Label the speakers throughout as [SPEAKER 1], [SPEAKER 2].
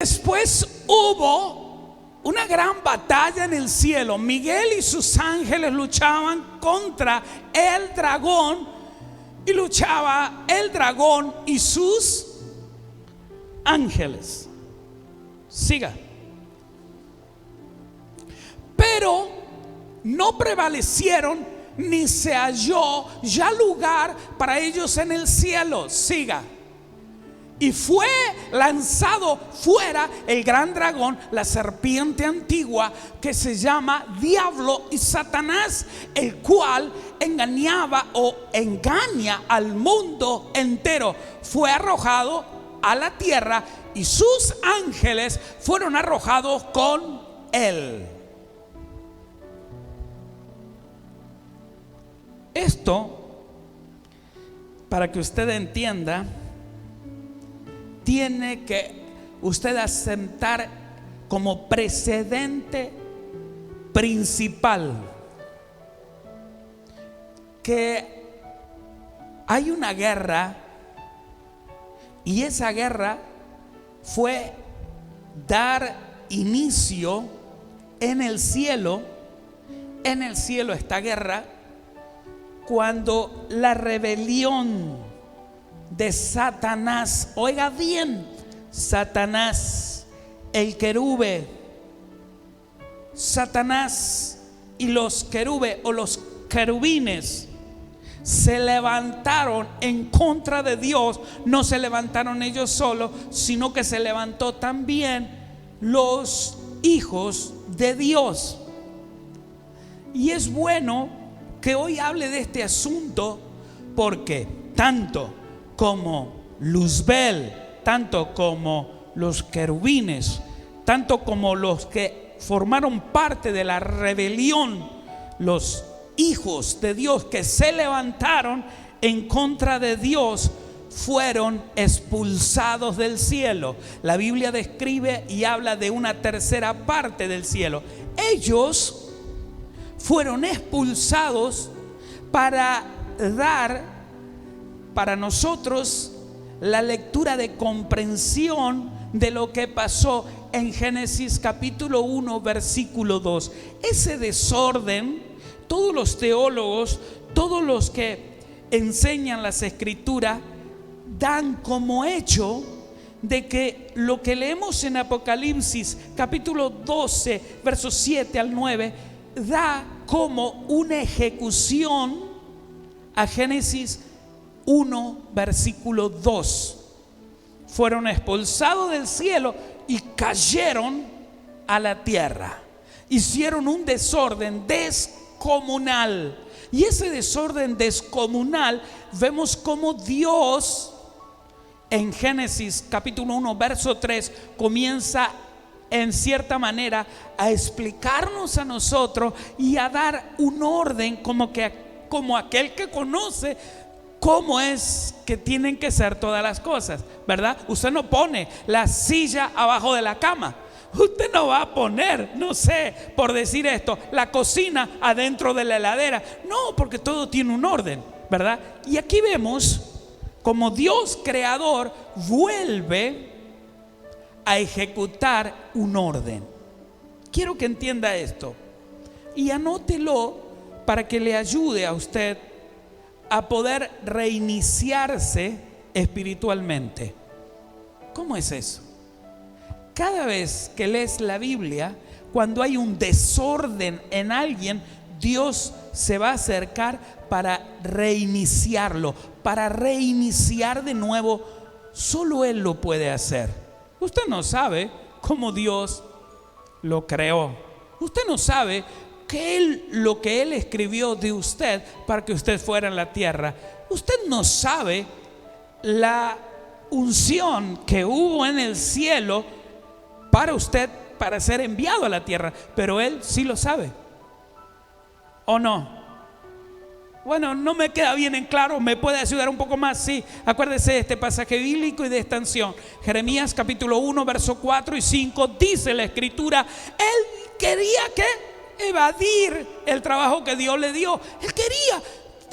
[SPEAKER 1] después hubo una gran batalla en el cielo. Miguel y sus ángeles luchaban contra el dragón, y luchaba el dragón y sus ángeles. Siga. Pero no prevalecieron, ni se halló ya lugar para ellos en el cielo. Siga. Y fue lanzado fuera el gran dragón, la serpiente antigua, que se llama Diablo y Satanás, el cual engañaba o engaña al mundo entero. Fue arrojado a la tierra y sus ángeles fueron arrojados con él. Esto, para que usted entienda, tiene que usted aceptar como precedente principal que hay una guerra, y esa guerra fue dar inicio en el cielo. En el cielo esta guerra, cuando la rebelión de Satanás, oiga bien, Satanás, el querube, Satanás y los querubes o los querubines se levantaron en contra de Dios. No se levantaron ellos solos, sino que se levantó también los hijos de Dios. Y es bueno que hoy hable de este asunto, porque tanto como Luzbel, tanto como los querubines, tanto como los que formaron parte de la rebelión, los hijos de Dios que se levantaron en contra de Dios, fueron expulsados del cielo. La Biblia describe y habla de una tercera parte del cielo. Ellos fueron expulsados para dar para nosotros la lectura de comprensión de lo que pasó en Génesis capítulo 1 versículo 2. Ese desorden, todos los teólogos, todos los que enseñan las escrituras, dan como hecho de que lo que leemos en Apocalipsis capítulo 12 versos 7 al 9 da como una ejecución a Génesis 1 versículo 2. Fueron expulsados del cielo y cayeron a la tierra. Hicieron un desorden descomunal. Y ese desorden descomunal vemos como Dios en Génesis capítulo 1 verso 3 comienza en cierta manera a explicarnos a nosotros y a dar un orden como aquel que conoce cómo es que tienen que ser todas las cosas, ¿verdad? Usted no pone la silla abajo de la cama. Usted no va a poner, no sé, por decir esto, la cocina adentro de la heladera. No, porque todo tiene un orden, ¿verdad? Y aquí vemos como Dios creador vuelve a ejecutar un orden. Quiero que entienda esto y anótelo para que le ayude a usted a poder reiniciarse espiritualmente. ¿Cómo es eso? Cada vez que lees la Biblia, cuando hay un desorden en alguien, Dios se va a acercar para reiniciarlo, para reiniciar de nuevo. Solo Él lo puede hacer. Usted no sabe cómo Dios lo creó. Usted no sabe lo que Él escribió de usted para que usted fuera en la tierra. Usted no sabe la unción que hubo en el cielo para usted, para ser enviado a la tierra, pero Él sí lo sabe. ¿O no? Bueno, no me queda bien en claro. ¿Me puede ayudar un poco más? Sí, acuérdese de este pasaje bíblico y de esta unción. Jeremías capítulo 1 verso 4 y 5 dice la escritura: Él quería evadir el trabajo que Dios le dio. Él quería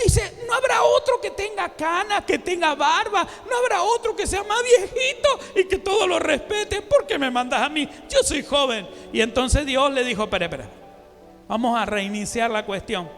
[SPEAKER 1] Dice, no habrá otro que tenga cana, que tenga barba, no habrá otro que sea más viejito y que todos lo respeten. ¿Por qué me mandas a mí? Yo soy joven. Y entonces Dios le dijo, espera, vamos a reiniciar la cuestión.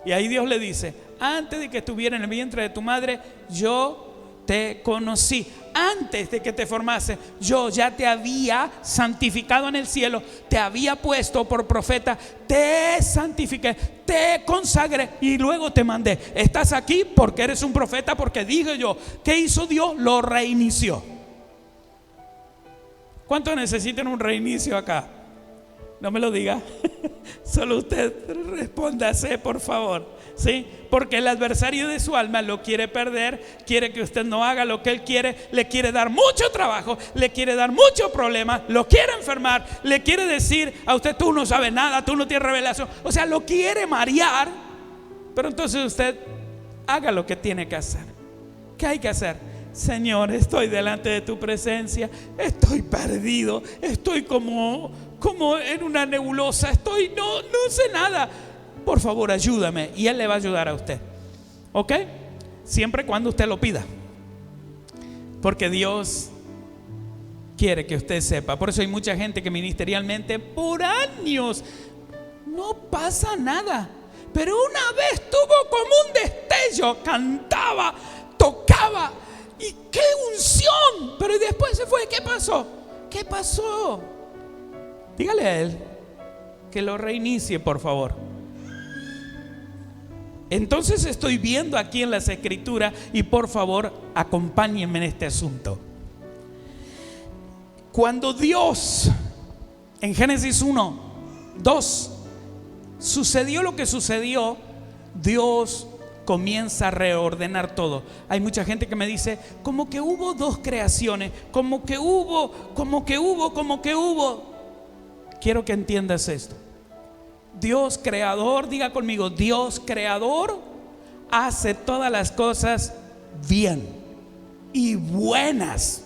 [SPEAKER 1] Y ahí Dios le dice, antes de que estuviera en el vientre de tu madre, yo te conocí. Antes de que te formase, yo ya te había santificado en el cielo, te había puesto por profeta, te santifiqué, te consagré y luego te mandé. Estás aquí porque eres un profeta, porque dije yo. ¿Qué hizo Dios? Lo reinició. ¿Cuántos necesitan un reinicio acá? No me lo diga. Solo usted respóndase, por favor. ¿Sí? Porque el adversario de su alma lo quiere perder, quiere que usted no haga lo que él quiere, le quiere dar mucho trabajo, le quiere dar muchos problemas, lo quiere enfermar, le quiere decir a usted, tú no sabes nada, tú no tienes revelación. O sea, lo quiere marear. Pero entonces usted haga lo que tiene que hacer. ¿Qué hay que hacer? Señor, estoy delante de tu presencia, estoy perdido, estoy como en una nebulosa, no sé nada. Por favor, ayúdame. Y Él le va a ayudar a usted. ¿Ok? Siempre cuando usted lo pida. Porque Dios quiere que usted sepa. Por eso hay mucha gente que ministerialmente por años no pasa nada. Pero una vez tuvo como un destello, cantaba, tocaba. Y qué unción. Pero después se fue. ¿Qué pasó? ¿Qué pasó? Dígale a Él que lo reinicie, por favor. Entonces estoy viendo aquí en las escrituras, y por favor acompáñenme en este asunto. Cuando Dios, en Génesis 1, 2, sucedió lo que sucedió, Dios comienza a reordenar todo. Hay mucha gente que me dice, como que hubo dos creaciones, como que hubo. Quiero que entiendas esto. Dios creador, diga conmigo, Dios creador hace todas las cosas bien y buenas.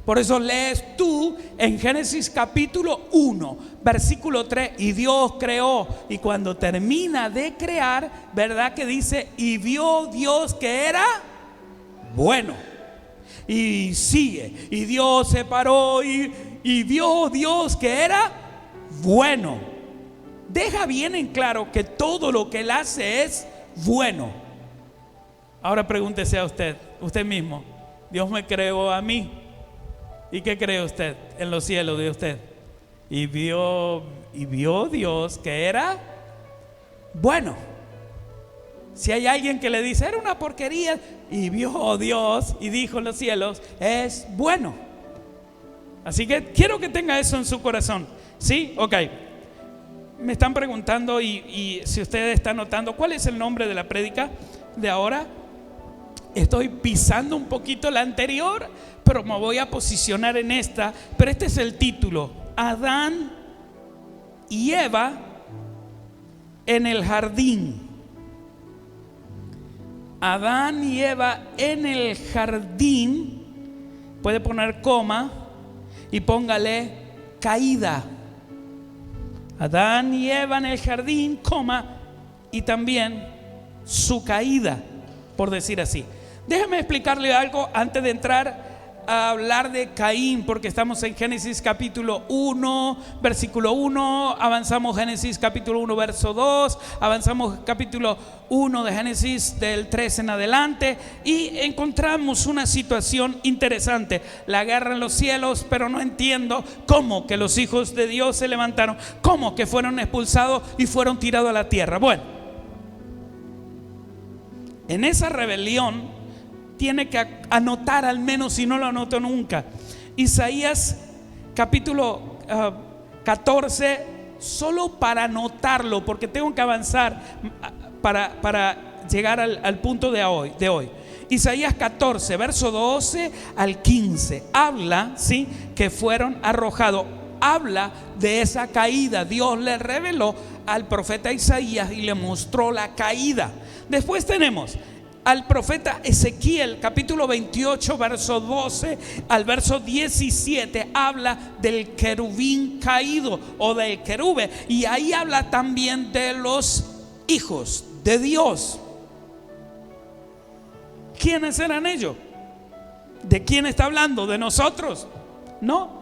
[SPEAKER 1] Por eso lees tú en Génesis capítulo 1, versículo 3, y Dios creó. Y cuando termina de crear, ¿verdad que dice? Y vio Dios que era bueno. Y sigue, y Dios se paró y vio Dios que era bueno. Deja bien en claro que todo lo que Él hace es bueno. Ahora pregúntese a usted mismo, Dios me creó a mí, ¿y qué cree usted en los cielos de usted? Y vio Dios que era bueno. Si hay alguien que le dice era una porquería, y vio Dios y dijo en los cielos, es bueno. Así que quiero que tenga eso en su corazón. ¿Sí? Ok. Me están preguntando y si ustedes están notando, ¿cuál es el nombre de la prédica de ahora? Estoy pisando un poquito la anterior, pero me voy a posicionar en esta. Pero este es el título: Adán y Eva en el jardín. Adán y Eva en el jardín. Puede poner coma y póngale caída. Adán y Eva en el jardín, coma, y también su caída, por decir así. Déjeme explicarle algo antes de entrar a hablar de Caín, porque estamos en Génesis capítulo 1, versículo 1, avanzamos Génesis capítulo 1, verso 2, avanzamos capítulo 1 de Génesis del 3 en adelante, y encontramos una situación interesante: la guerra en los cielos. Pero no entiendo cómo que los hijos de Dios se levantaron, cómo que fueron expulsados y fueron tirados a la tierra. Bueno, en esa rebelión tiene que anotar, al menos si no lo anotó nunca, Isaías capítulo 14, solo para anotarlo, porque tengo que avanzar para llegar al punto de hoy. Isaías 14, verso 12 al 15, habla, ¿sí?, que fueron arrojados. Habla de esa caída. Dios le reveló al profeta Isaías y le mostró la caída. Después tenemos al profeta Ezequiel, capítulo 28, verso 12 al verso 17, habla del querubín caído o del querube, y ahí habla también de los hijos de Dios. ¿Quiénes eran ellos? ¿De quién está hablando? ¿De nosotros? No.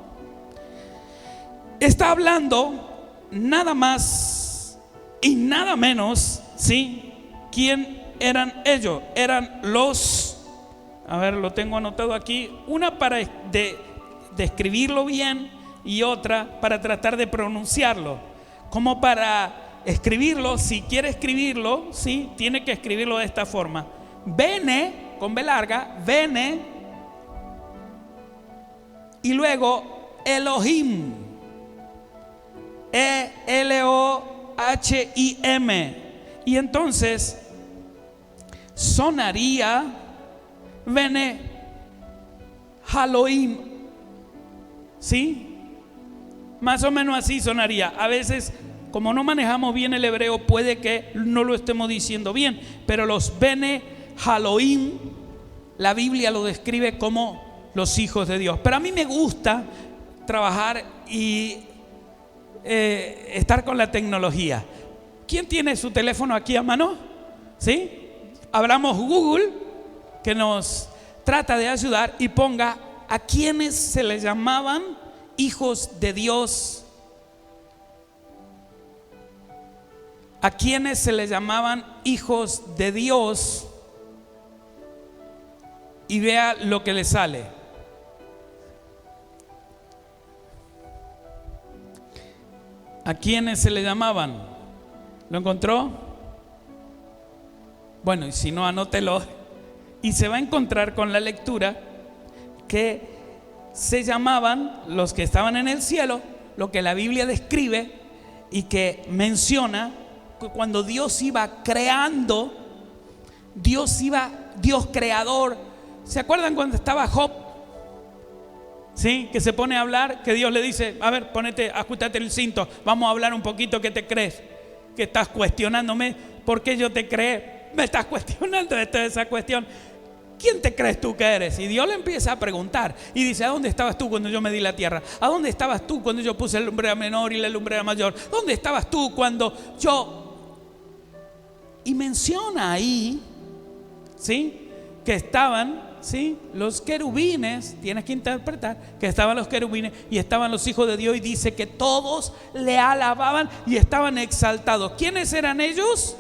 [SPEAKER 1] Está hablando nada más y nada menos, ¿sí? ¿Quién eran ellos? Eran los, a ver, lo tengo anotado aquí, una para describirlo bien y otra para tratar de pronunciarlo. Como para escribirlo, si quiere escribirlo, ¿sí? Tiene que escribirlo de esta forma: Bene, con B larga, Bene, y luego Elohim, Elohim. Y entonces sonaría Bene Haloim, ¿sí? Más o menos así sonaría. A veces, como no manejamos bien el hebreo, puede que no lo estemos diciendo bien, pero los Bene Haloim, la Biblia lo describe como los hijos de Dios. Pero a mí me gusta trabajar y estar con la tecnología. ¿Quién tiene su teléfono aquí a mano? ¿Sí? Hablamos Google, que nos trata de ayudar, y ponga a quienes se les llamaban hijos de Dios. A quienes se les llamaban hijos de Dios, y vea lo que le sale. ¿A quienes se le llamaban? ¿Lo encontró? Bueno, y si no, anótelo. Y se va a encontrar con la lectura que se llamaban los que estaban en el cielo, lo que la Biblia describe y que menciona que cuando Dios iba creando, Dios creador. ¿Se acuerdan cuando estaba Job? ¿Sí? Que se pone a hablar, que Dios le dice: a ver, ajustate el cinto, vamos a hablar un poquito. ¿Qué te crees? Que estás cuestionándome por qué yo te creé. Me estás cuestionando esa cuestión. ¿Quién te crees tú que eres? Y Dios le empieza a preguntar y dice: ¿a dónde estabas tú cuando yo medí la tierra? ¿A dónde estabas tú cuando yo puse la lumbrera menor y la lumbrera mayor? ¿Dónde estabas tú cuando yo? Y menciona ahí, ¿sí?, que estaban, ¿sí?, los querubines. Tienes que interpretar que estaban los querubines y estaban los hijos de Dios, y dice que todos le alababan y estaban exaltados. ¿Quiénes eran ellos?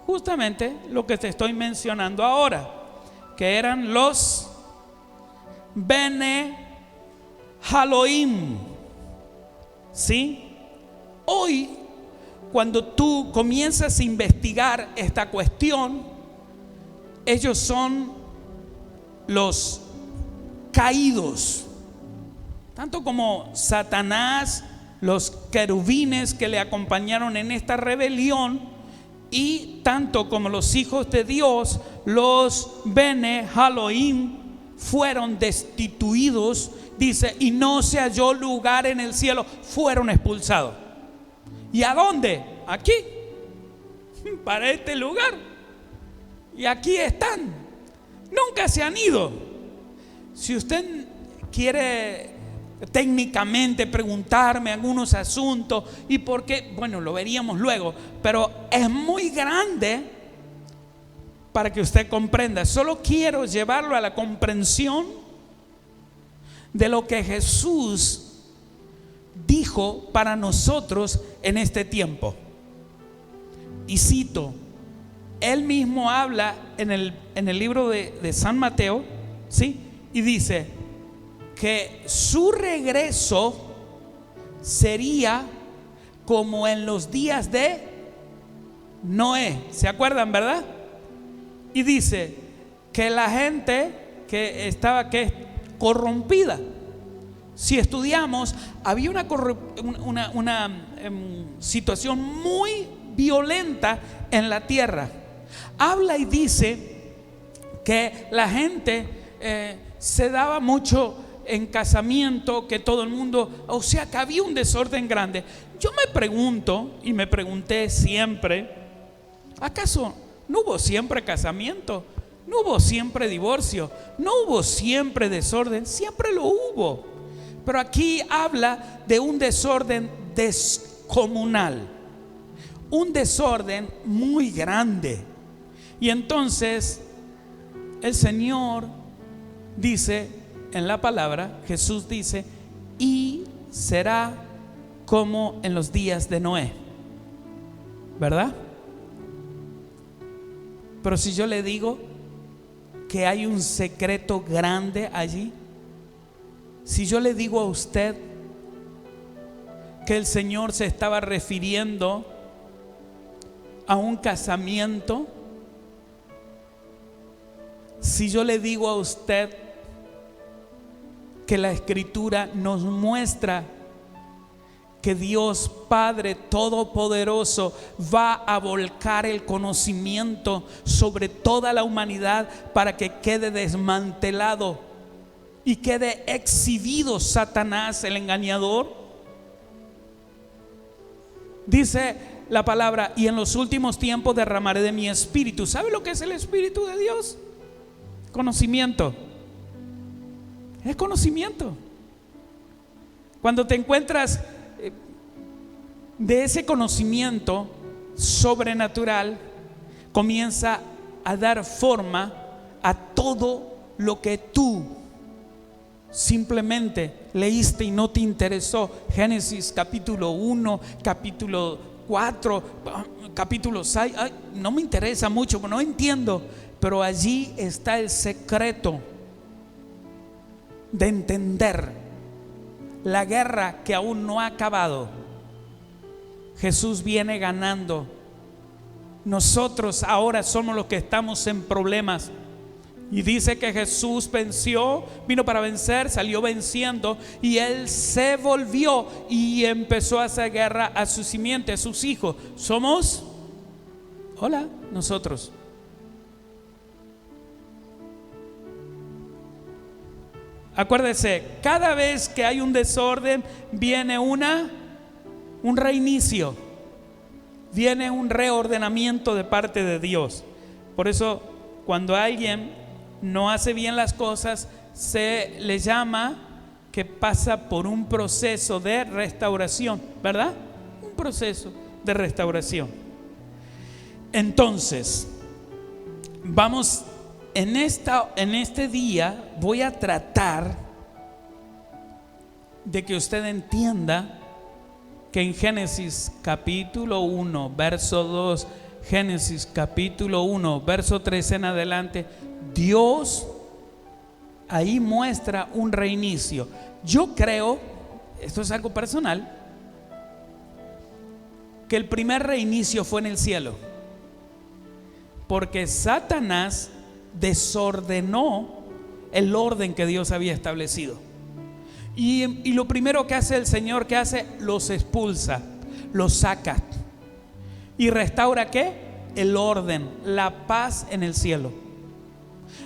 [SPEAKER 1] Justamente lo que te estoy mencionando ahora, que eran los Bene Haloim. ¿Sí? Hoy, cuando tú comienzas a investigar esta cuestión, ellos son los caídos, tanto como Satanás, los querubines que le acompañaron en esta rebelión, y tanto como los hijos de Dios, los Bene Haloim, fueron destituidos, dice, y no se halló lugar en el cielo, fueron expulsados. ¿Y a dónde? Aquí, para este lugar. Y aquí están, nunca se han ido. Si usted quiere técnicamente preguntarme algunos asuntos y por qué, bueno, lo veríamos luego, pero es muy grande para que usted comprenda. Solo quiero llevarlo a la comprensión de lo que Jesús dijo para nosotros en este tiempo. Y cito, él mismo habla en el libro de San Mateo, ¿sí?, y dice que su regreso sería como en los días de Noé. ¿Se acuerdan, verdad? Y dice que la gente que estaba corrompida. Si estudiamos, había una situación muy violenta en la tierra. Habla y dice que la gente se daba mucho en casamiento, que todo el mundo, o sea, que había un desorden grande. Yo me pregunto, y me pregunté siempre, ¿acaso no hubo siempre casamiento? ¿No hubo siempre divorcio? ¿No hubo siempre desorden? Siempre lo hubo. Pero aquí habla de un desorden descomunal, un desorden muy grande. Y entonces el Señor dice en la palabra, Jesús dice, y será como en los días de Noé, ¿verdad? Pero si yo le digo que hay un secreto grande allí, si yo le digo a usted que el Señor se estaba refiriendo a un casamiento, si yo le digo a usted que la Escritura nos muestra que Dios Padre Todopoderoso va a volcar el conocimiento sobre toda la humanidad para que quede desmantelado y quede exhibido Satanás, el engañador. Dice la palabra, y en los últimos tiempos derramaré de mi espíritu. ¿Sabe lo que es el Espíritu de Dios? Conocimiento. Es conocimiento. Cuando te encuentras de ese conocimiento sobrenatural, comienza a dar forma a todo lo que tú simplemente leíste y no te interesó. Génesis capítulo 1, capítulo 4, capítulo 6, no me interesa mucho, no entiendo, pero allí está el secreto de entender la guerra que aún no ha acabado. Jesús viene ganando. Nosotros ahora somos los que estamos en problemas. Y dice que Jesús venció, vino para vencer, salió venciendo, y Él se volvió y empezó a hacer guerra a su simiente, a sus hijos. Somos, nosotros. Acuérdese, cada vez que hay un desorden, viene un reinicio, viene un reordenamiento de parte de Dios. Por eso, cuando alguien no hace bien las cosas, se le llama que pasa por un proceso de restauración, ¿verdad? Un proceso de restauración. Entonces, vamos, en este día voy a tratar de que usted entienda que en Génesis capítulo 1, verso 2, Génesis capítulo 1, verso 3 en adelante, Dios ahí muestra un reinicio. Yo creo, esto es algo personal, que el primer reinicio fue en el cielo, porque Satanás desordenó el orden que Dios había establecido. Y lo primero que hace el Señor, que hace, los expulsa, los saca y restaura ¿qué? El orden, la paz en el cielo.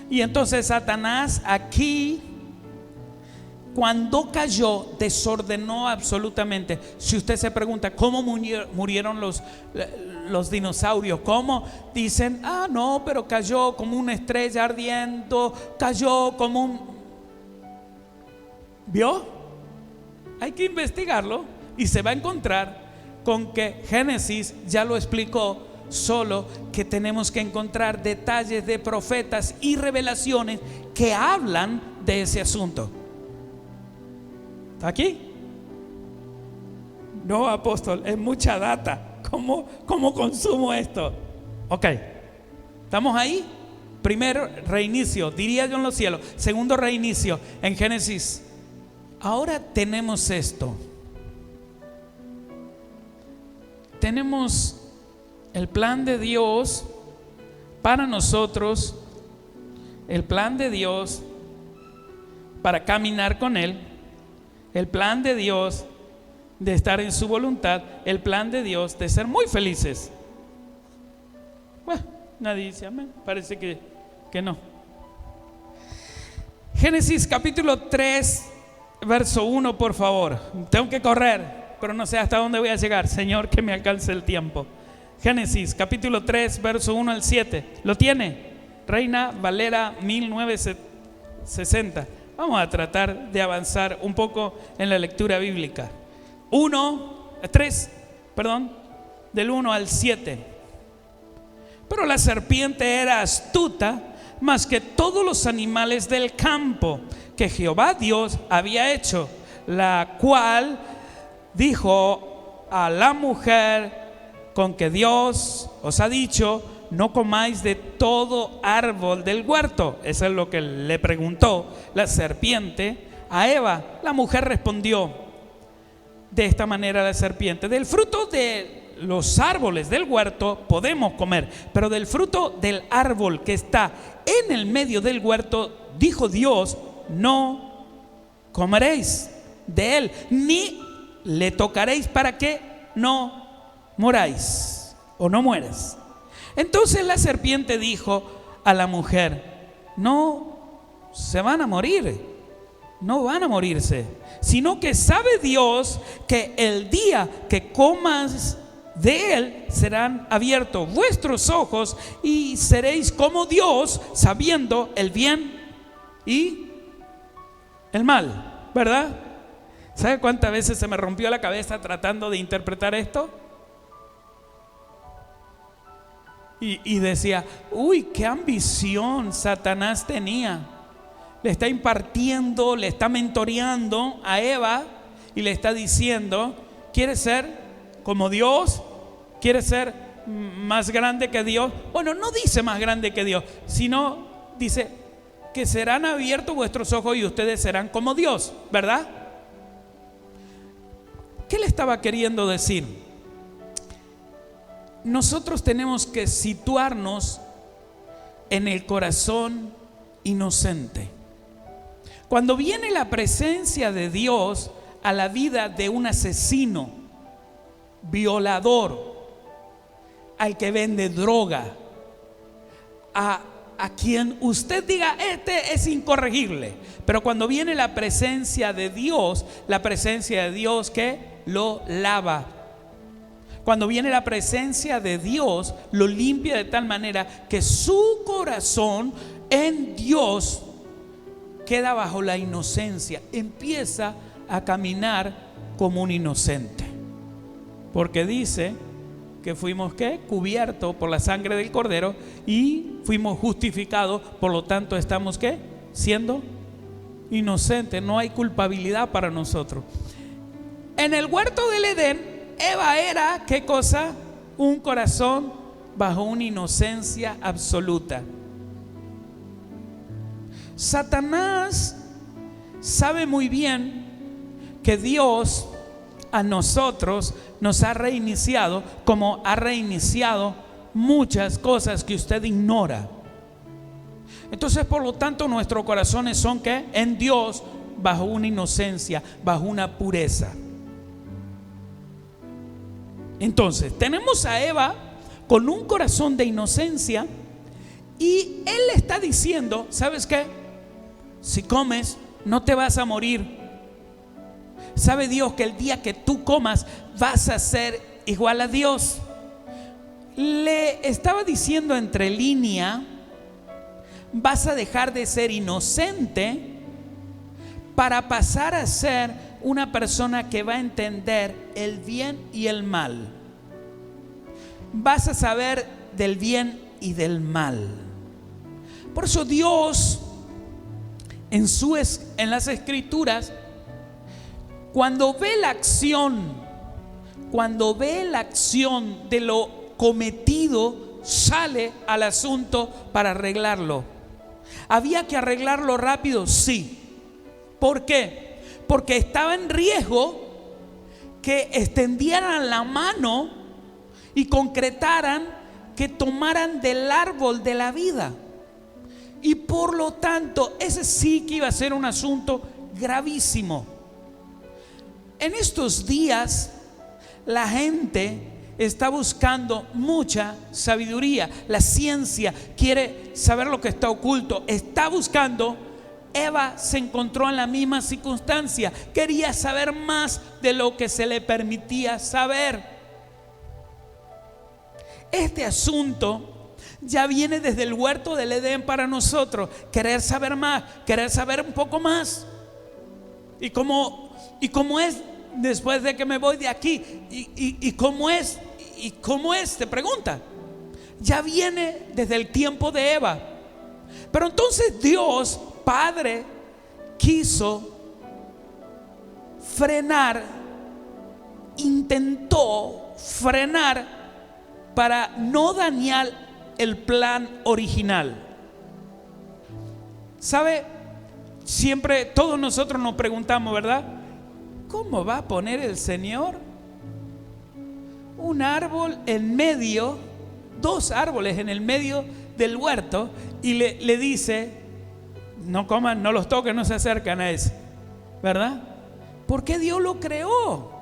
[SPEAKER 1] Y entonces Satanás aquí, cuando cayó, desordenó absolutamente. Si usted se pregunta cómo murieron los dinosaurios, ¿cómo? Dicen, no, pero cayó como una estrella ardiendo, cayó como un... ¿Vio? Hay que investigarlo y se va a encontrar con que Génesis ya lo explicó, solo que tenemos que encontrar detalles de profetas y revelaciones que hablan de ese asunto. ¿Está aquí? No, apóstol, es mucha data. ¿Cómo consumo esto? Ok, ¿estamos ahí? Primero reinicio, diría yo, en los cielos. Segundo reinicio en Génesis. Ahora tenemos esto. Tenemos el plan de Dios para nosotros, el plan de Dios para caminar con Él, el plan de Dios de estar en su voluntad, el plan de Dios de ser muy felices. Bueno, nadie dice amén, parece que no. Génesis capítulo 3, verso 1, por favor. Tengo que correr, pero no sé hasta dónde voy a llegar. Señor, que me alcance el tiempo. Génesis capítulo 3, verso 1 al 7. ¿Lo tiene? Reina Valera 1960. Vamos a tratar de avanzar un poco en la lectura bíblica. 3, del 1 al 7. Pero la serpiente era astuta más que todos los animales del campo que Jehová Dios había hecho, la cual dijo a la mujer: con que Dios os ha dicho, no comáis de todo árbol del huerto. Eso es lo que le preguntó la serpiente a Eva. La mujer respondió de esta manera a la serpiente: del fruto de los árboles del huerto podemos comer, pero del fruto del árbol que está en el medio del huerto, dijo Dios, no comeréis de él, ni le tocaréis, para que no moráis o no mueras. Entonces la serpiente dijo a la mujer: no se van a morir, no van a morirse, sino que sabe Dios que el día que comas de él serán abiertos vuestros ojos y seréis como Dios, sabiendo el bien y el mal. ¿Verdad? ¿Sabe cuántas veces se me rompió la cabeza tratando de interpretar esto? Y decía: uy, qué ambición Satanás tenía. Le está impartiendo, le está mentoreando a Eva y le está diciendo: ¿quieres ser como Dios? ¿Quieres ser más grande que Dios? Bueno, no dice más grande que Dios, sino dice que serán abiertos vuestros ojos y ustedes serán como Dios, ¿verdad? ¿Qué le estaba queriendo decir? Nosotros tenemos que situarnos en el corazón inocente. Cuando viene la presencia de Dios a la vida de un asesino, violador, al que vende droga, a quien usted diga este es incorregible, pero cuando viene la presencia de Dios que lo lava, cuando viene la presencia de Dios lo limpia de tal manera que su corazón en Dios queda bajo la inocencia, empieza a caminar como un inocente, porque dice que fuimos ¿qué? Cubiertos por la sangre del Cordero y fuimos justificados, por lo tanto estamos ¿qué? Siendo inocentes, no hay culpabilidad para nosotros. En el huerto del Edén, Eva era ¿qué cosa? Un corazón bajo una inocencia absoluta. Satanás sabe muy bien que Dios a nosotros nos ha reiniciado, como ha reiniciado muchas cosas que usted ignora. Entonces, por lo tanto, nuestros corazones son ¿qué? En Dios, bajo una inocencia, bajo una pureza. Entonces, tenemos a Eva con un corazón de inocencia y él le está diciendo: ¿sabes qué? Si comes, no te vas a morir. Sabe Dios que el día que tú comas vas a ser igual a Dios. Le estaba diciendo entre línea: vas a dejar de ser inocente para pasar a ser una persona que va a entender el bien y el mal. Vas a saber del bien y del mal. Por eso Dios en las Escrituras, cuando ve la acción de lo cometido, sale al asunto para arreglarlo. ¿Había que arreglarlo rápido? Sí. ¿Por qué? Porque estaba en riesgo que extendieran la mano y concretaran que tomaran del árbol de la vida. Y por lo tanto, ese sí que iba a ser un asunto gravísimo. En estos días, la gente está buscando mucha sabiduría. La ciencia quiere saber lo que está oculto. Está buscando. Eva se encontró en la misma circunstancia. Quería saber más de lo que se le permitía saber. Este asunto ya viene desde el huerto del Edén para nosotros. Querer saber más, querer saber un poco más. Y cómo es después de que me voy de aquí, y cómo es, te pregunta. Ya viene desde el tiempo de Eva. Pero entonces Dios, Padre, quiso frenar, intentó frenar para no dañar el plan original. ¿Sabe? Siempre todos nosotros nos preguntamos, ¿verdad? ¿Cómo va a poner el Señor un árbol en medio, dos árboles en el medio del huerto, y le dice, no coman, no los toquen, no se acercan a ese, ¿verdad? Porque Dios lo creó.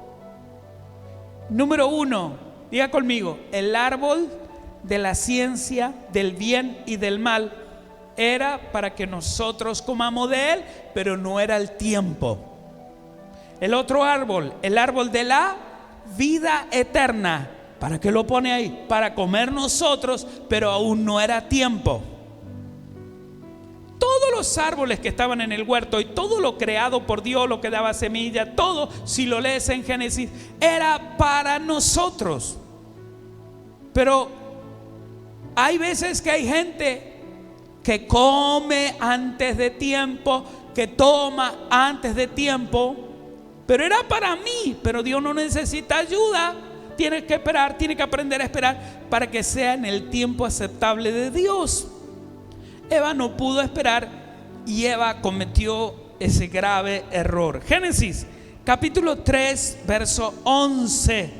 [SPEAKER 1] Número uno, diga conmigo, el árbol de la ciencia del bien y del mal era para que nosotros comamos de él, pero no era el tiempo. El otro árbol, el árbol de la vida eterna, ¿para qué lo pone ahí? Para comer nosotros, pero aún no era tiempo. Todos los árboles que estaban en el huerto y todo lo creado por Dios, lo que daba semilla, todo, si lo lees en Génesis, era para nosotros. Pero hay veces que hay gente que come antes de tiempo, que toma antes de tiempo, pero era para mí. Pero Dios no necesita ayuda. Tiene que esperar, tiene que aprender a esperar para que sea en el tiempo aceptable de Dios. Eva no pudo esperar y Eva cometió ese grave error. Génesis capítulo 3 verso 11.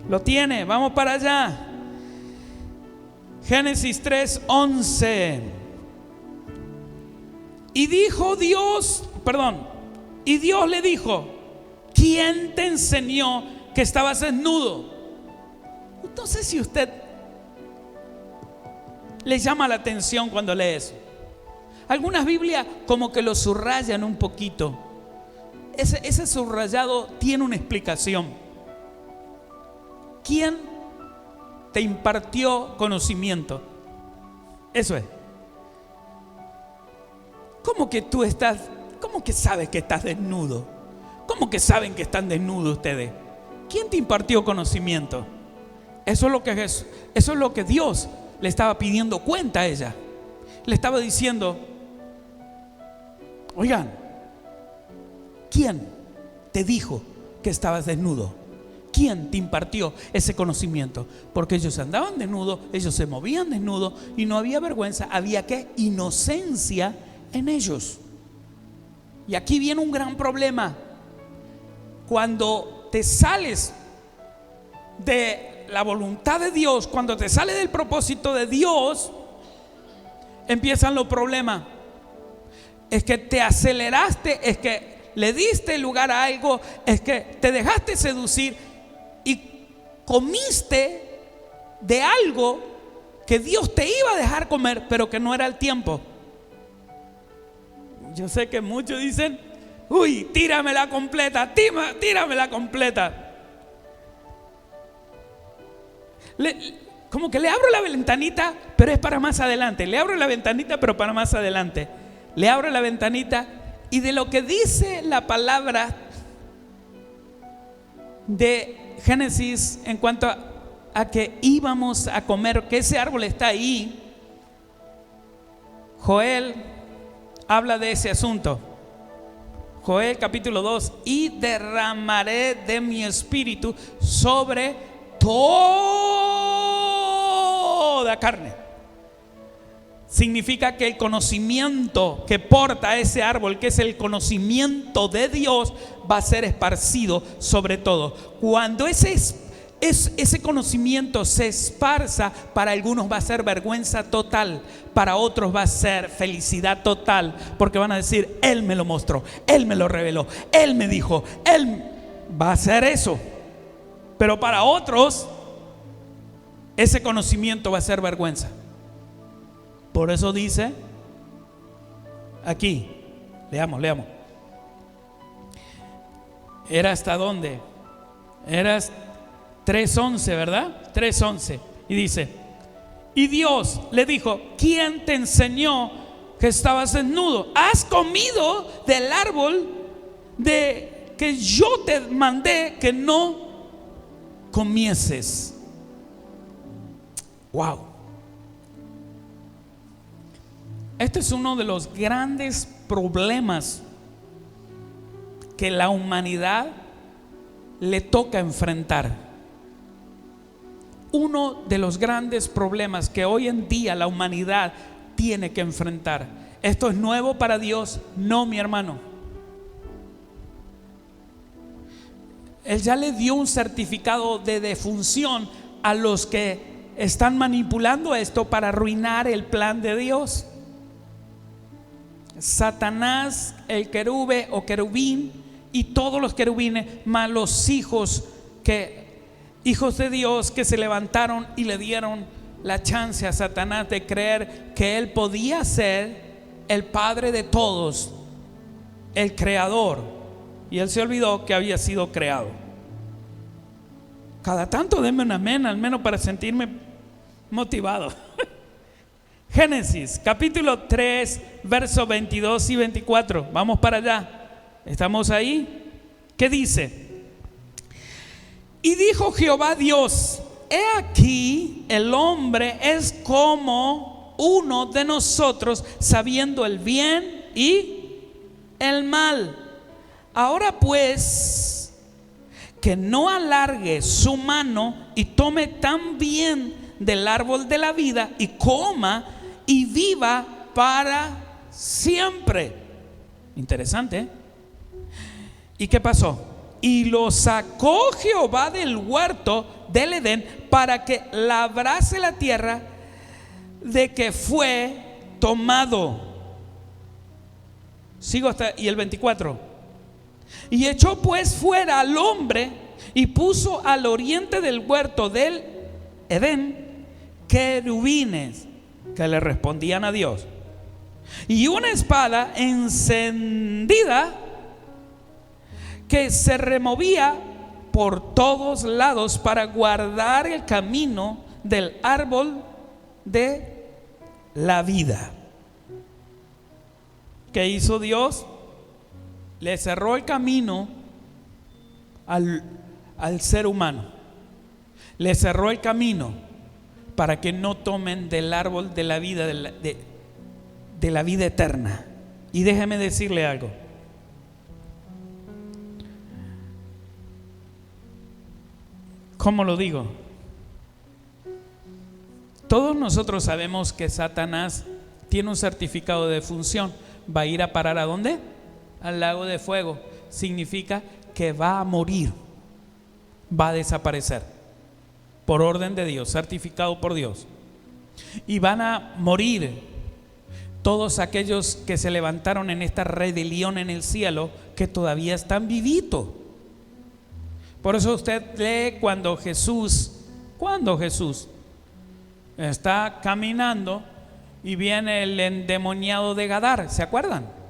[SPEAKER 1] ¿Lo tiene? Vamos para allá. Génesis 3, 11. Y dijo Dios, y Dios le dijo: ¿quién te enseñó que estabas desnudo? Entonces, si usted le llama la atención cuando lee eso, algunas Biblias como que lo subrayan un poquito. Ese subrayado tiene una explicación. ¿Quién te impartió conocimiento? Eso es. ¿Cómo que tú estás? ¿Cómo que sabes que estás desnudo? ¿Cómo que saben que están desnudos ustedes? ¿Quién te impartió conocimiento? Eso es lo que Dios le estaba pidiendo cuenta a ella. Le estaba diciendo: oigan, ¿quién te dijo que estabas desnudo? ¿Quién te impartió ese conocimiento? Porque ellos andaban desnudos, ellos se movían desnudos y no había vergüenza, había ¿qué? Inocencia en ellos. Y aquí viene un gran problema. Cuando te sales de la voluntad de Dios, cuando te sales del propósito de Dios, empiezan los problemas. Es que te aceleraste, es que le diste lugar a algo, es que te dejaste seducir y comiste de algo que Dios te iba a dejar comer, pero que no era el tiempo. Yo sé que muchos dicen: uy, tíramela completa, tíramela completa. Como que le abro la ventanita, pero es para más adelante. Le abro la ventanita, pero para más adelante. Le abro la ventanita, y de lo que dice la palabra de Génesis en cuanto a que íbamos a comer, que ese árbol está ahí, Joel habla de ese asunto. Joel capítulo 2: y derramaré de mi espíritu sobre toda carne. Significa que el conocimiento que porta ese árbol, que es el conocimiento de Dios, va a ser esparcido sobre todo. Cuando ese conocimiento se esparza, para algunos va a ser vergüenza total, para otros va a ser felicidad total, porque van a decir: Él me lo mostró, Él me lo reveló, Él me dijo, Él va a hacer eso. Pero para otros, ese conocimiento va a ser vergüenza. Por eso dice aquí, leamos. ¿Era hasta dónde? Era 3:11, ¿verdad? 3:11. Y dice: y Dios le dijo: ¿quién te enseñó que estabas desnudo? ¿Has comido del árbol de que yo te mandé que no comieses? Wow. Este es uno de los grandes problemas que la humanidad le toca enfrentar. Uno de los grandes problemas que hoy en día la humanidad tiene que enfrentar. ¿Esto es nuevo para Dios? No, mi hermano. Él ya le dio un certificado de defunción a los que están manipulando esto para arruinar el plan de Dios. Satanás, el querube o querubín y todos los querubines, más los hijos de Dios que se levantaron y le dieron la chance a Satanás de creer que él podía ser el padre de todos, el creador, y él se olvidó que había sido creado. Cada tanto denme un amén, al menos para sentirme motivado. Génesis capítulo 3 versos 22 y 24. Vamos para allá. ¿Estamos ahí? ¿Qué dice? Y dijo Jehová Dios: he aquí, el hombre es como uno de nosotros, sabiendo el bien y el mal. Ahora pues, que no alargue su mano y tome también del árbol de la vida y coma y viva para siempre. Interesante, ¿eh? ¿Y qué pasó? Y lo sacó Jehová del huerto del Edén para que labrase la tierra de que fue tomado. Sigo hasta y el 24. Y echó pues fuera al hombre y puso al oriente del huerto del Edén querubines que le respondían a Dios, y una espada encendida que se removía por todos lados para guardar el camino del árbol de la vida. ¿Qué hizo Dios? Le cerró el camino al ser humano. Le cerró el camino para que no tomen del árbol de la vida, de la vida eterna. Y déjeme decirle algo. ¿Cómo lo digo? Todos nosotros sabemos que Satanás tiene un certificado de defunción. ¿Va a ir a parar a dónde? Al lago de fuego. Significa que va a morir, va a desaparecer por orden de Dios, certificado por Dios. Y van a morir todos aquellos que se levantaron en esta rebelión en el cielo, que todavía están vivitos. Por eso usted lee cuando Jesús está caminando y viene el endemoniado de Gadar, ¿se acuerdan?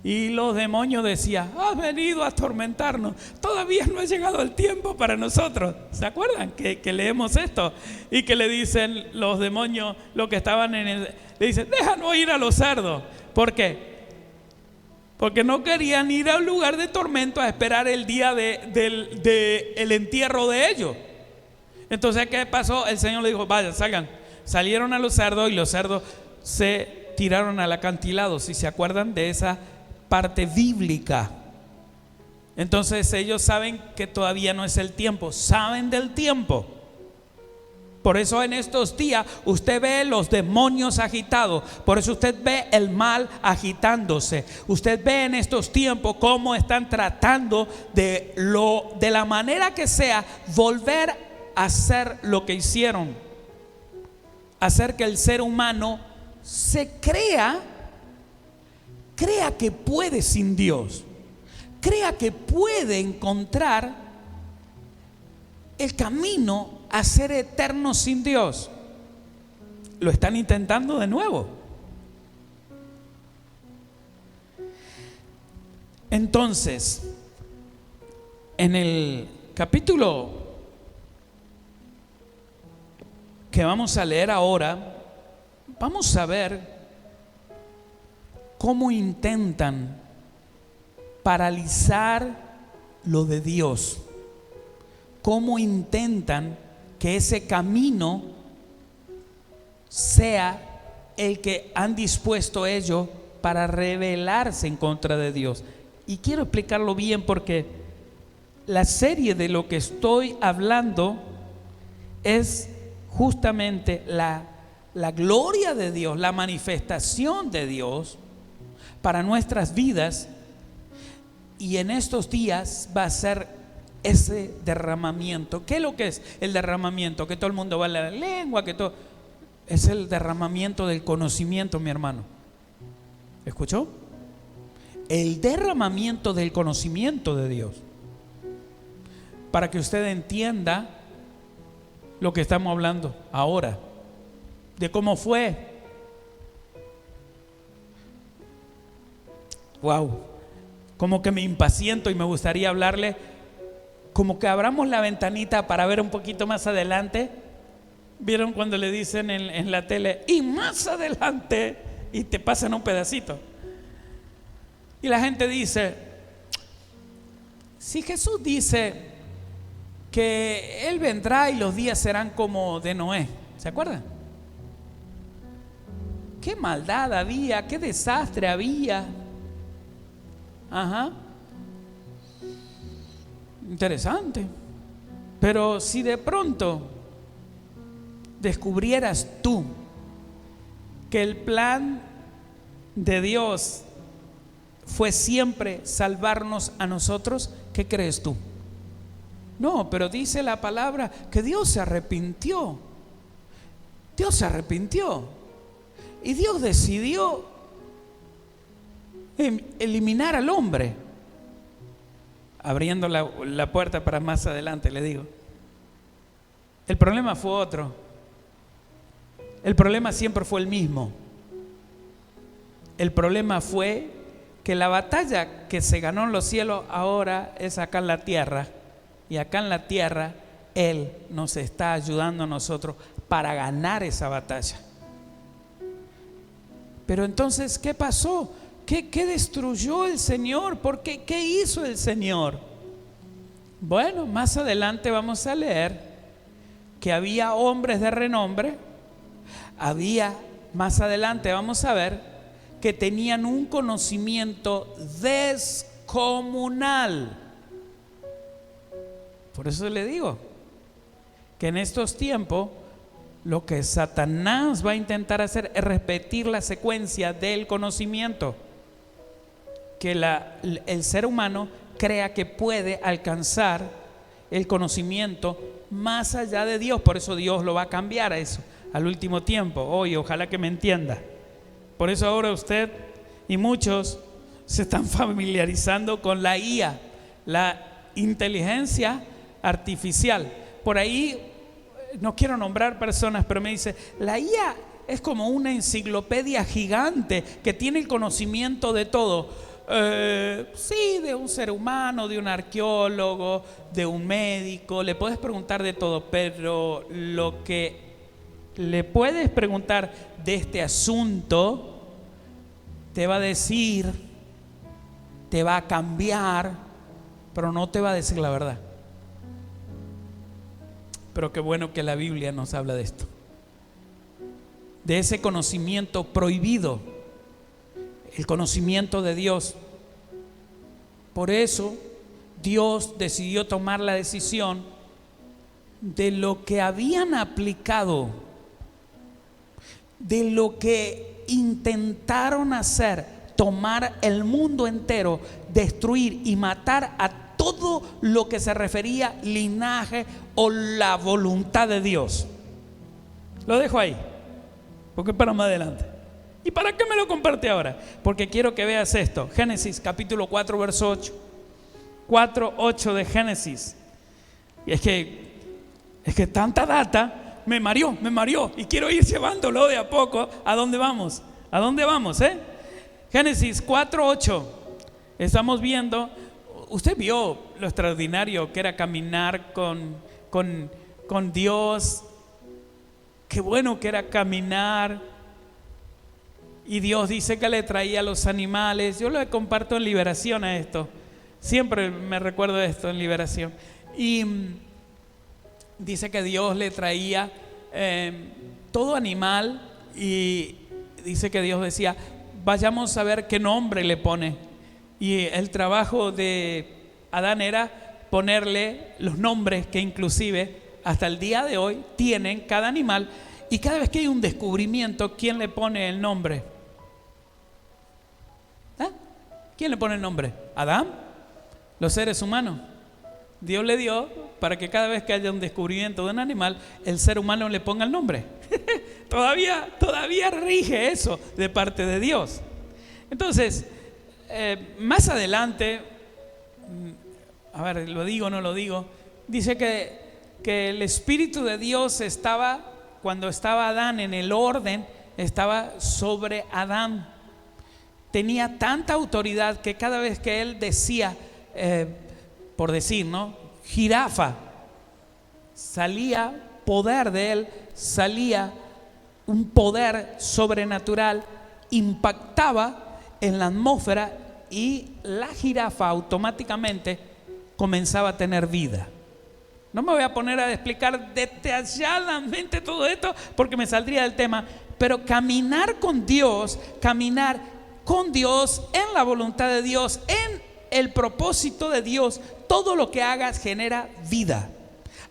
[SPEAKER 1] Y los demonios decían: has venido a atormentarnos, todavía no ha llegado el tiempo para nosotros. ¿Se acuerdan que leemos esto? Y que le dicen los demonios, los que estaban le dicen: déjanos ir a los cerdos. ¿Por qué? Porque no querían ir a un lugar de tormento a esperar el día del entierro de ellos. Entonces, ¿qué pasó? El Señor le dijo: vayan, salgan. Salieron a los cerdos y los cerdos se tiraron al acantilado. Si se acuerdan de esa parte bíblica. Entonces ellos saben que todavía no es el tiempo, saben del tiempo. Por eso en estos días usted ve los demonios agitados. Por eso usted ve el mal agitándose. Usted ve en estos tiempos cómo están tratando de la manera que sea volver a hacer lo que hicieron, hacer que el ser humano se crea que puede sin Dios, crea que puede encontrar el camino a ser eterno sin Dios. Lo están intentando de nuevo. Entonces, en el capítulo que vamos a leer ahora, vamos a ver cómo intentan paralizar lo de Dios, cómo intentan que ese camino sea el que han dispuesto ellos para rebelarse en contra de Dios. Y quiero explicarlo bien porque la serie de lo que estoy hablando es justamente la gloria de Dios, la manifestación de Dios para nuestras vidas. Y en estos días va a ser ese derramamiento. ¿Qué es lo que es el derramamiento? Que todo el mundo va a la lengua, que todo. Es el derramamiento del conocimiento, mi hermano. ¿Escuchó? El derramamiento del conocimiento de Dios. Para que usted entienda lo que estamos hablando ahora, de cómo fue. Wow, como que me impaciento y me gustaría hablarle, como que abramos la ventanita para ver un poquito más adelante. ¿Vieron cuando le dicen en la tele, y más adelante, y te pasan un pedacito? Y la gente dice, si Jesús dice que Él vendrá y los días serán como de Noé, ¿se acuerdan? Qué maldad había, qué desastre había. Ajá. Interesante. Pero si de pronto descubrieras tú que el plan de Dios fue siempre salvarnos a nosotros, ¿qué crees tú? No, pero dice la palabra que Dios se arrepintió. Dios se arrepintió. Y Dios decidió eliminar al hombre. Abriendo la puerta para más adelante, le digo. El problema fue otro. El problema siempre fue el mismo. El problema fue que la batalla que se ganó en los cielos ahora es acá en la tierra. Y acá en la tierra Él nos está ayudando a nosotros para ganar esa batalla. Pero entonces, ¿qué pasó? ¿Qué destruyó el Señor? ¿Por qué? ¿Qué hizo el Señor? Bueno, más adelante vamos a leer que había hombres de renombre. Más adelante vamos a ver que tenían un conocimiento descomunal. Por eso le digo que en estos tiempos lo que Satanás va a intentar hacer es repetir la secuencia del conocimiento. Que el ser humano crea que puede alcanzar el conocimiento más allá de Dios. Por eso Dios lo va a cambiar a eso al último tiempo. Oye, ojalá que me entienda. Por eso ahora usted y muchos se están familiarizando con la IA, la inteligencia artificial. Por ahí no quiero nombrar personas, pero me dice, la IA es como una enciclopedia gigante que tiene el conocimiento de todo. Sí, de un ser humano, de un arqueólogo, de un médico, le puedes preguntar de todo, pero lo que le puedes preguntar de este asunto te va a decir, te va a cambiar, pero no te va a decir la verdad. Pero qué bueno que la Biblia nos habla de esto, de ese conocimiento prohibido, el conocimiento de Dios. Por eso Dios decidió tomar la decisión de lo que habían aplicado, de lo que intentaron hacer, tomar el mundo entero, destruir y matar a todo lo que se refería linaje o la voluntad de Dios. Lo dejo ahí, porque para más adelante. ¿Y para qué me lo comparte ahora? Porque quiero que veas esto. Génesis capítulo 4 verso 8. 4:8 de Génesis. Y es que tanta data me mareó y quiero ir llevándolo de a poco. ¿A dónde vamos? ¿A dónde vamos? Génesis 4:8. Estamos viendo. Usted vio lo extraordinario que era caminar con Dios. Qué bueno que era caminar. Y Dios dice que le traía los animales. Yo lo comparto en Liberación a esto. Siempre me recuerdo de esto en Liberación. Y dice que Dios le traía todo animal y dice que Dios decía, vayamos a ver qué nombre le pone. Y el trabajo de Adán era ponerle los nombres que inclusive hasta el día de hoy tienen cada animal. Y cada vez que hay un descubrimiento, ¿quién le pone el nombre? ¿Ah? ¿Quién le pone el nombre? ¿Adán? ¿Los seres humanos? Dios le dio para que cada vez que haya un descubrimiento de un animal, el ser humano le ponga el nombre. todavía rige eso de parte de Dios. Entonces, más adelante, a ver, ¿lo digo o no lo digo? Dice que el Espíritu de Dios estaba, cuando estaba Adán en el orden, estaba sobre Adán. Tenía tanta autoridad que cada vez que él decía, por decir, ¿no?, jirafa, salía poder de él, salía un poder sobrenatural, impactaba en la atmósfera y la jirafa automáticamente comenzaba a tener vida. No me voy a poner a explicar detalladamente todo esto porque me saldría del tema, pero caminar con Dios en la voluntad de Dios, en el propósito de Dios, todo lo que hagas genera vida.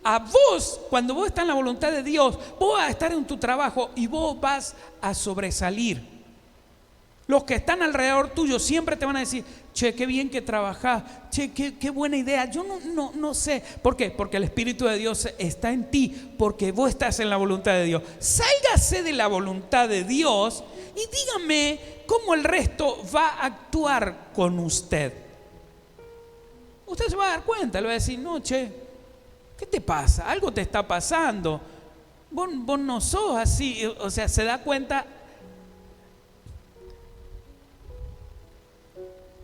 [SPEAKER 1] A vos, cuando vos estás en la voluntad de Dios, vos vas a estar en tu trabajo y vos vas a sobresalir. Los que están alrededor tuyo siempre te van a decir, che, qué bien que trabajás, che, qué buena idea. Yo no sé. ¿Por qué? Porque el Espíritu de Dios está en ti, porque vos estás en la voluntad de Dios. Sálgase de la voluntad de Dios y dígame cómo el resto va a actuar con usted. Usted se va a dar cuenta, le va a decir, no, che, ¿qué te pasa? Algo te está pasando. Vos no sos así. O sea, se da cuenta.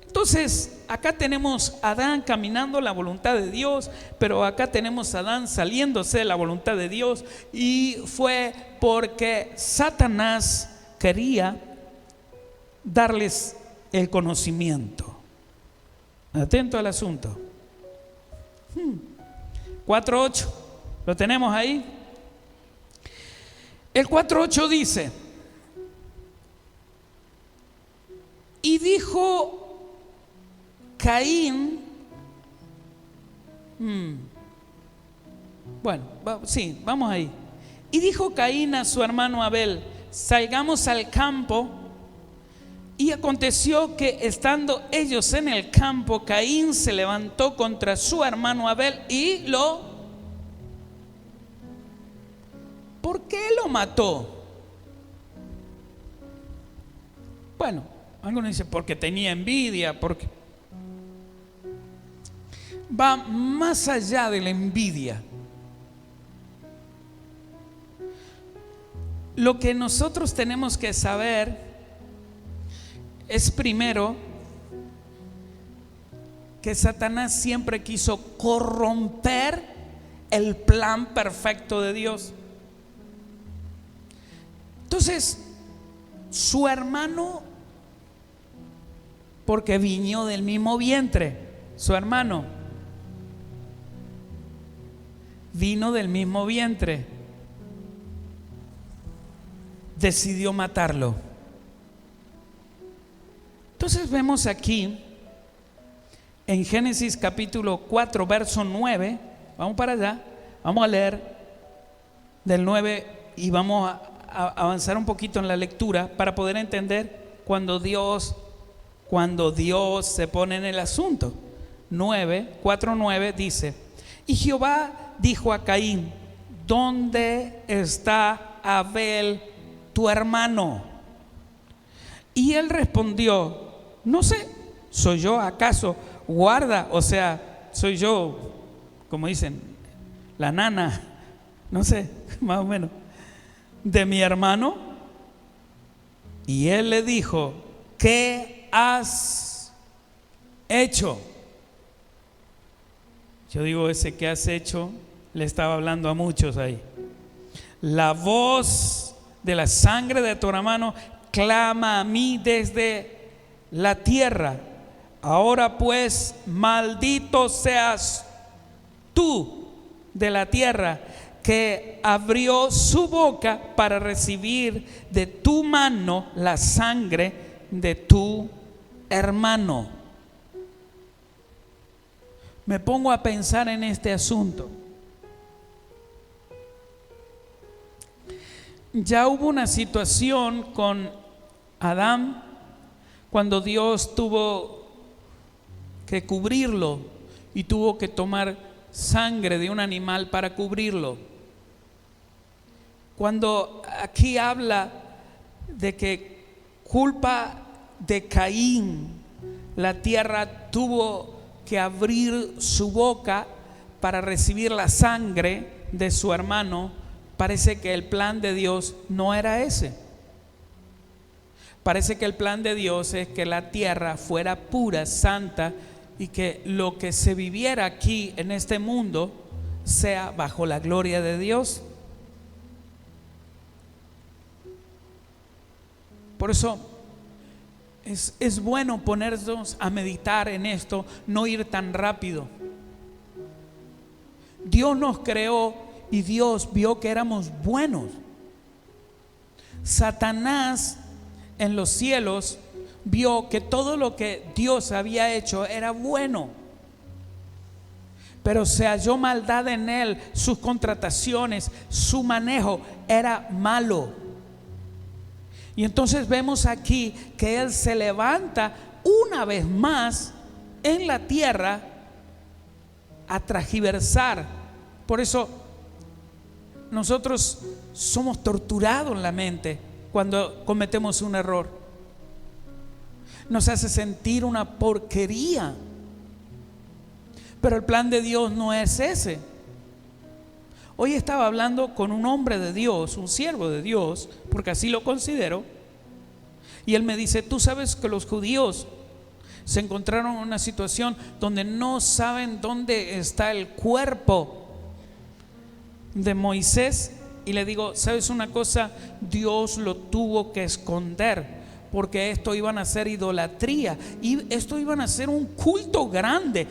[SPEAKER 1] Entonces, acá tenemos a Adán caminando la voluntad de Dios, pero acá tenemos a Adán saliéndose de la voluntad de Dios, y fue porque Satanás quería darles el conocimiento. Atento al asunto. 4:8, ¿lo tenemos ahí? El 4:8 dice: y dijo Caín, bueno, sí, vamos ahí. Y dijo Caín a su hermano Abel: salgamos al campo. Y aconteció que estando ellos en el campo, Caín se levantó contra su hermano Abel y ¿por qué lo mató? Bueno, algunos dicen porque tenía envidia, porque va más allá de la envidia. Lo que nosotros tenemos que saber es, primero, que Satanás siempre quiso corromper el plan perfecto de Dios. Entonces, su hermano, porque vino del mismo vientre, su hermano vino del mismo vientre, decidió matarlo. Entonces vemos aquí en Génesis capítulo 4 verso 9, vamos para allá, vamos a leer del 9 y vamos a avanzar un poquito en la lectura para poder entender cuando Dios se pone en el asunto. 4:9 dice: y Jehová dijo a Caín: ¿dónde está Abel tu hermano? Y él respondió: no sé, ¿soy yo acaso guarda? O sea, soy yo, como dicen, la nana, no sé, más o menos, de mi hermano. Y él le dijo: ¿qué has hecho? Yo digo, ese que has hecho le estaba hablando a muchos ahí. La voz de la sangre de tu hermano clama a mí desde la tierra. Ahora pues, maldito seas tú de la tierra que abrió su boca para recibir de tu mano la sangre de tu hermano. Me pongo a pensar en este asunto. Ya hubo una situación con Adán cuando Dios tuvo que cubrirlo y tuvo que tomar sangre de un animal para cubrirlo. Cuando aquí habla de que culpa de Caín, la tierra tuvo que abrir su boca para recibir la sangre de su hermano, parece que el plan de Dios no era ese. Parece que el plan de Dios es que la tierra fuera pura, santa, y que lo que se viviera aquí en este mundo sea bajo la gloria de Dios. Por eso es bueno ponernos a meditar en esto, no ir tan rápido. Dios nos creó y Dios vio que éramos buenos. Satanás en los cielos vio que todo lo que Dios había hecho era bueno, pero se halló maldad en él, sus contrataciones, su manejo era malo. Y entonces vemos aquí que él se levanta una vez más en la tierra a transgiversar. Por eso nosotros somos torturados en la mente cuando cometemos un error. Nos hace sentir una porquería. Pero el plan de Dios no es ese. Hoy estaba hablando con un hombre de Dios, un siervo de Dios, porque así lo considero, y él me dice: tú sabes que los judíos se encontraron en una situación donde no saben dónde está el cuerpo de Moisés. Y le digo: ¿sabes una cosa? Dios lo tuvo que esconder, porque esto iban a ser idolatría y esto iban a ser un culto grande.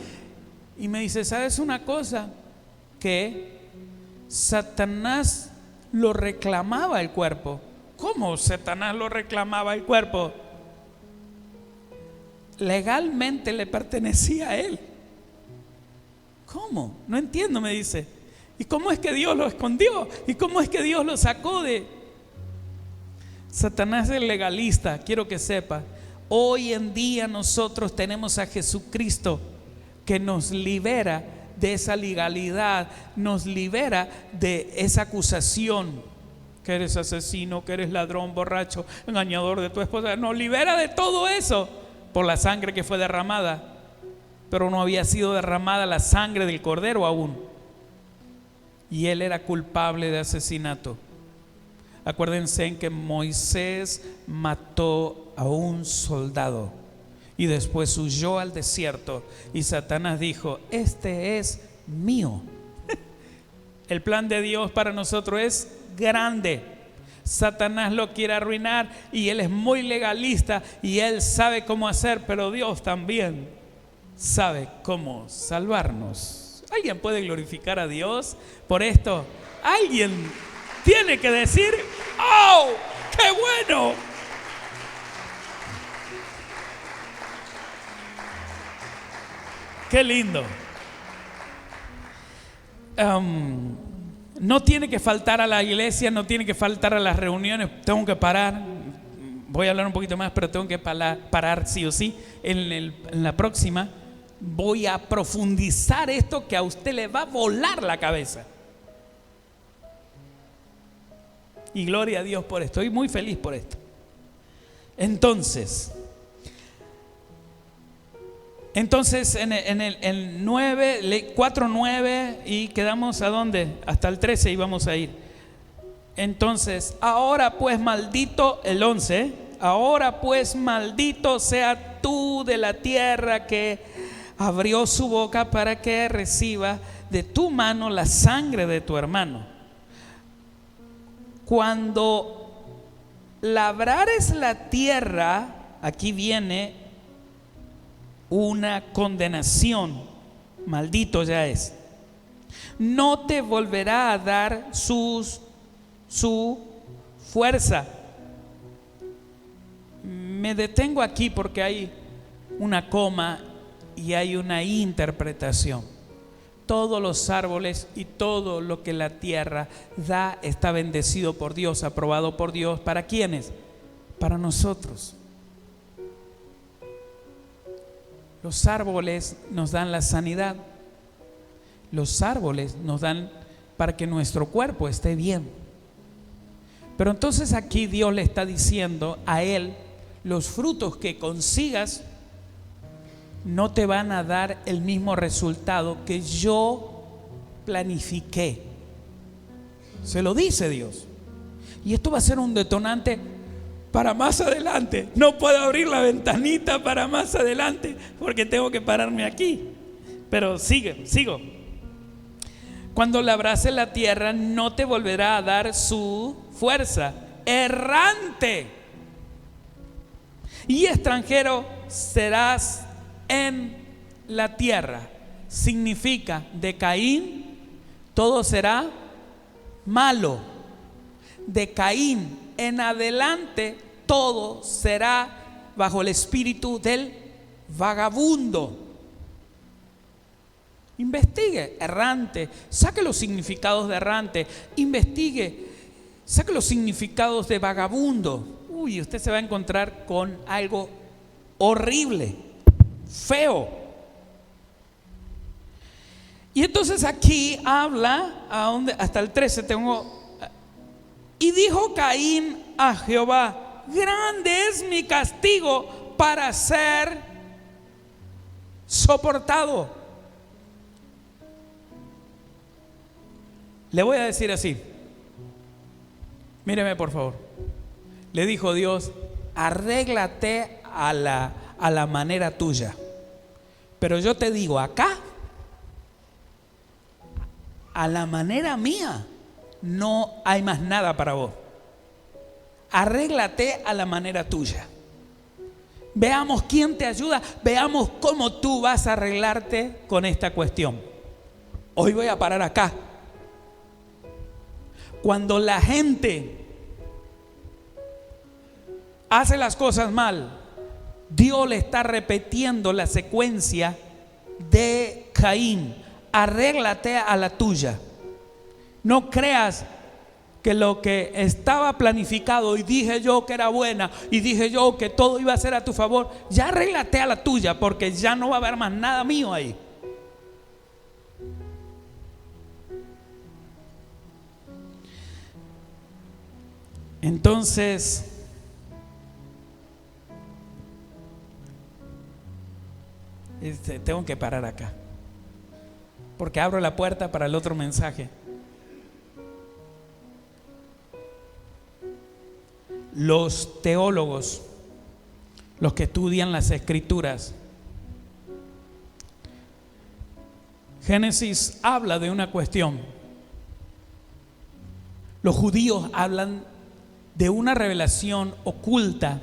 [SPEAKER 1] Y me dice: ¿sabes una cosa? Que Satanás lo reclamaba el cuerpo. ¿Cómo Satanás lo reclamaba el cuerpo? Legalmente le pertenecía a él. ¿Cómo? No entiendo, me dice. ¿Y cómo es que Dios lo escondió? ¿Y cómo es que Dios lo sacó de...? Satanás es legalista, quiero que sepa. Hoy en día nosotros tenemos a Jesucristo que nos libera de esa legalidad, nos libera de esa acusación, que eres asesino, que eres ladrón, borracho, engañador de tu esposa. Nos libera de todo eso por la sangre que fue derramada, pero no había sido derramada la sangre del cordero aún, y él era culpable de asesinato. Acuérdense en que Moisés mató a un soldado y después huyó al desierto, y Satanás dijo: este es mío. El plan de Dios para nosotros es grande. Satanás lo quiere arruinar y él es muy legalista y él sabe cómo hacer, pero Dios también sabe cómo salvarnos. ¿Alguien puede glorificar a Dios por esto? ¿Alguien tiene que decir: ¡oh, qué bueno! ¡Qué lindo! No tiene que faltar a la iglesia, no tiene que faltar a las reuniones. Tengo que parar. Voy a hablar un poquito más, pero tengo que parar sí o sí. En la próxima voy a profundizar esto que a usted le va a volar la cabeza. Y gloria a Dios por esto. Estoy muy feliz por esto. Entonces en el 9, 4:9, y quedamos ¿a dónde? Hasta el 13 íbamos a ir. Entonces, ahora pues maldito, el 11, ahora pues maldito sea tú de la tierra que abrió su boca para que reciba de tu mano la sangre de tu hermano. Cuando labrares la tierra, aquí viene una condenación, maldito ya es. no te volverá a dar su fuerza. Me detengo aquí porque hay una coma y hay una interpretación. Todos los árboles y todo lo que la tierra da está bendecido por Dios, aprobado por Dios. ¿Para quiénes? Para nosotros. Los árboles nos dan la sanidad. Los árboles nos dan para que nuestro cuerpo esté bien. Pero entonces aquí Dios le está diciendo a él: los frutos que consigas no te van a dar el mismo resultado que yo planifiqué. Se lo dice Dios. Y esto va a ser un detonante para más adelante. No puedo abrir la ventanita para más adelante porque tengo que pararme aquí. Pero sigo. Cuando labrase la tierra, no te volverá a dar su fuerza. Errante y extranjero serás en la tierra. Significa, de Caín todo será malo. De Caín en adelante todo será bajo el espíritu del vagabundo. Investigue, errante, saque los significados de errante, investigue, saque los significados de vagabundo. Uy, usted se va a encontrar con algo horrible, feo. Y entonces aquí habla, hasta el 13 tengo. Y dijo Caín a Jehová: grande es mi castigo para ser soportado. Le voy a decir así, míreme por favor. Le dijo Dios: arréglate a la manera tuya. Pero yo te digo, acá, a la manera mía, no hay más nada para vos. Arréglate a la manera tuya. Veamos quién te ayuda, veamos cómo tú vas a arreglarte con esta cuestión. Hoy voy a parar acá. Cuando la gente hace las cosas mal, Dios le está repitiendo la secuencia de Caín: arréglate a la tuya. No creas que lo que estaba planificado y dije yo que era buena y dije yo que todo iba a ser a tu favor, ya arréglate a la tuya, porque ya no va a haber más nada mío ahí. Entonces, tengo que parar acá porque abro la puerta para el otro mensaje. Los teólogos, los que estudian las escrituras, Génesis habla de una cuestión. Los judíos hablan de una revelación oculta.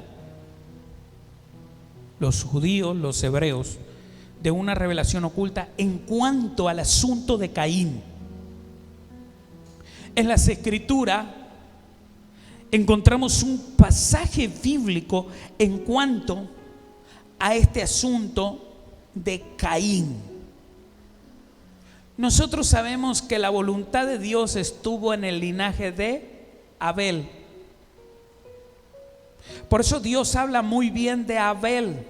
[SPEAKER 1] Los judíos, los hebreos, de una revelación oculta en cuanto al asunto de Caín. En las escrituras encontramos un pasaje bíblico en cuanto a este asunto de Caín. Nosotros sabemos que la voluntad de Dios estuvo en el linaje de Abel. Por eso Dios habla muy bien de Abel.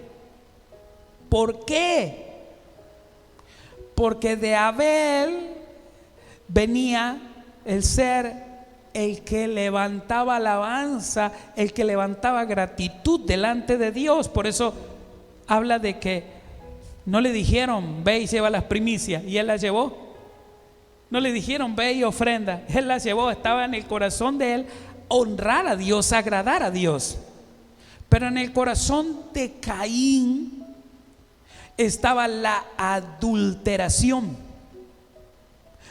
[SPEAKER 1] ¿Por qué? Porque de Abel venía el ser el que levantaba alabanza, el que levantaba gratitud delante de Dios. Por eso habla de que no le dijeron ve y lleva las primicias y él las llevó. No le dijeron ve y ofrenda, él las llevó. Estaba en el corazón de él honrar a Dios, agradar a Dios. Pero en el corazón de Caín estaba la adulteración.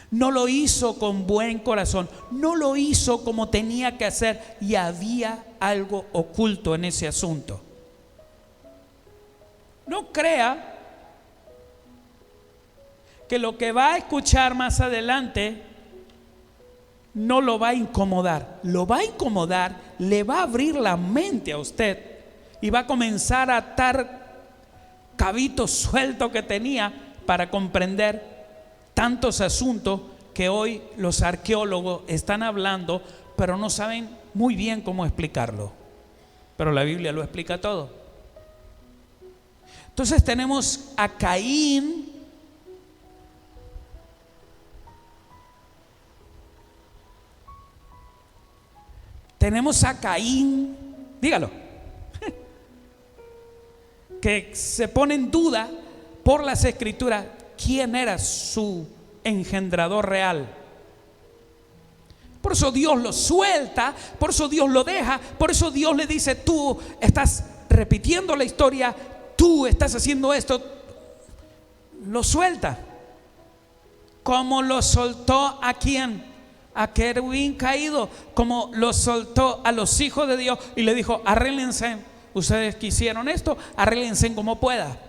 [SPEAKER 1] No lo hizo con buen corazón, no lo hizo como tenía que hacer, y había algo oculto en ese asunto. No crea que lo que va a escuchar más adelante no lo va a incomodar, lo va a incomodar, le va a abrir la mente a usted y va a comenzar a atar cabitos sueltos que tenía para comprender tantos asuntos que hoy los arqueólogos están hablando, pero no saben muy bien cómo explicarlo. Pero la Biblia lo explica todo. Entonces tenemos a Caín, dígalo, que se pone en duda por las escrituras quién era su engendrador real. Por eso Dios lo suelta, por eso Dios lo deja, por eso Dios le dice: tú estás repitiendo la historia, tú estás haciendo esto. Lo suelta. Como lo soltó a quién, a querubín caído, como lo soltó a los hijos de Dios y le dijo: arréglense, ustedes quisieron esto, arréglense como pueda.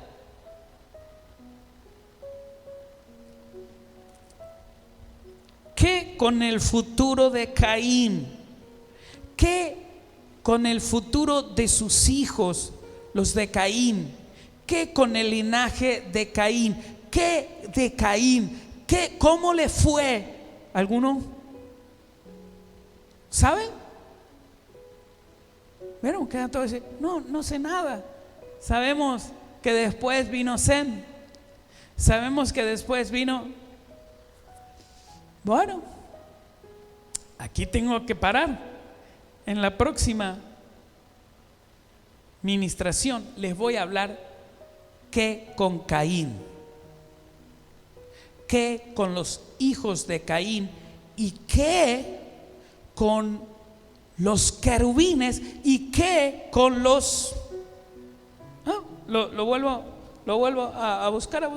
[SPEAKER 1] ¿Qué con el futuro de Caín? ¿Qué con el futuro de sus hijos, los de Caín? ¿Qué con el linaje de Caín? ¿Qué de Caín? ¿Cómo le fue? ¿Alguno saben? ¿Vieron? Quedan todos diciendo: no sé nada. Sabemos que después vino Sem. Sabemos que después vino. Bueno, aquí tengo que parar. En la próxima ministración les voy a hablar qué con Caín, qué con los hijos de Caín y qué con los querubines y qué con los... Lo vuelvo a buscar.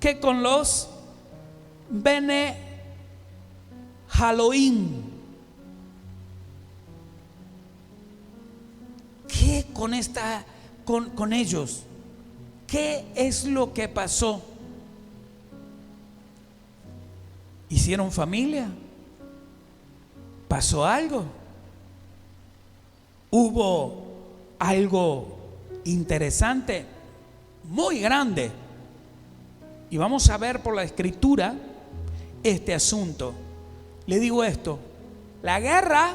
[SPEAKER 1] ¿Qué con los Bene Haloim? ¿Qué con ellos? ¿Qué es lo que pasó? ¿Hicieron familia? ¿Pasó algo? ¿Hubo algo interesante, muy grande? Y vamos a ver por la escritura este asunto. Le digo esto: la guerra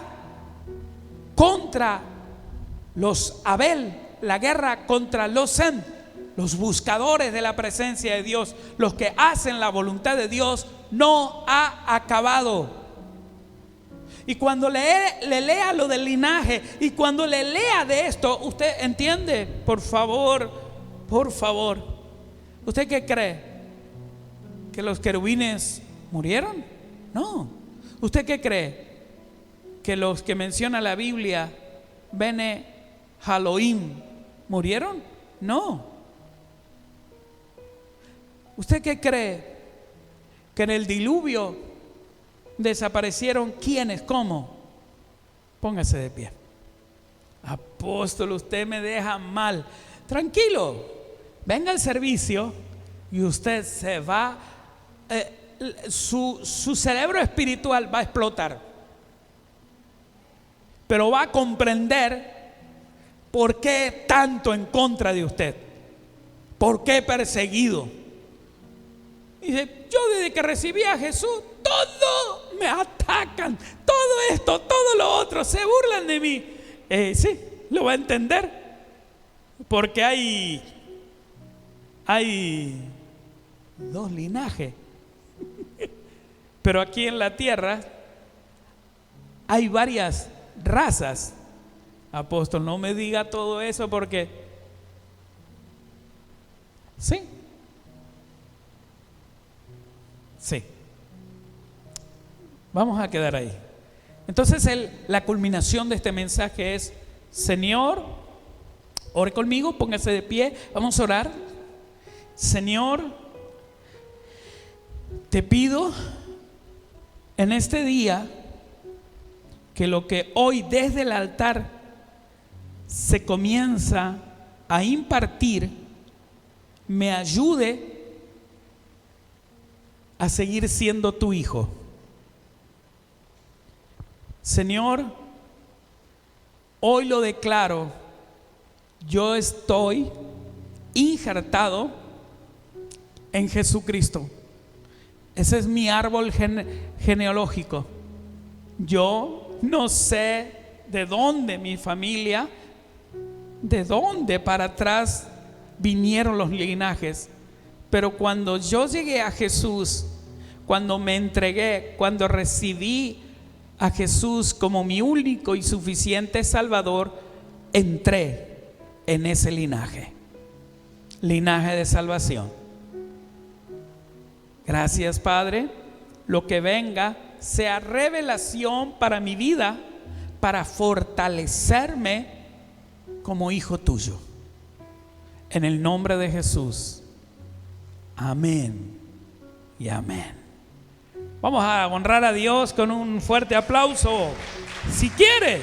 [SPEAKER 1] contra los Abel, la guerra contra los Sem, los buscadores de la presencia de Dios, los que hacen la voluntad de Dios, no ha acabado. Y cuando le lea lo del linaje y cuando le lea de esto, usted entiende, por favor, ¿usted qué cree? ¿Que los querubines murieron? No. ¿Usted qué cree? ¿Que los que menciona la Biblia, Bene Haloim, murieron? No. ¿Usted qué cree? ¿Que en el diluvio desaparecieron quiénes? ¿Cómo? Póngase de pie. Apóstol, usted me deja mal. Tranquilo, venga al servicio y usted se va, su cerebro espiritual va a explotar, pero va a comprender por qué tanto en contra de usted, por qué perseguido. Y dice: yo desde que recibí a Jesús, todo me atacan, todo esto, todo lo otro, se burlan de mí. Sí, lo va a entender, porque hay dos linajes. Pero aquí en la tierra hay varias razas. Apóstol, no me diga todo eso porque sí. Vamos a quedar ahí. Entonces la culminación de este mensaje es: Señor, ore conmigo, póngase de pie, vamos a orar. Señor, te pido en este día que lo que hoy desde el altar se comienza a impartir me ayude a seguir siendo tu hijo. Señor, hoy lo declaro, yo estoy injertado en Jesucristo. Ese es mi árbol genealógico. Yo no sé de dónde mi familia, de dónde para atrás vinieron los linajes, pero cuando yo llegué a Jesús, cuando me entregué, cuando recibí a Jesús como mi único y suficiente Salvador, entré en ese linaje de salvación. Gracias, Padre. Lo que venga sea revelación para mi vida, para fortalecerme como hijo tuyo. En el nombre de Jesús. Amén y amén. Vamos a honrar a Dios con un fuerte aplauso. Si quiere.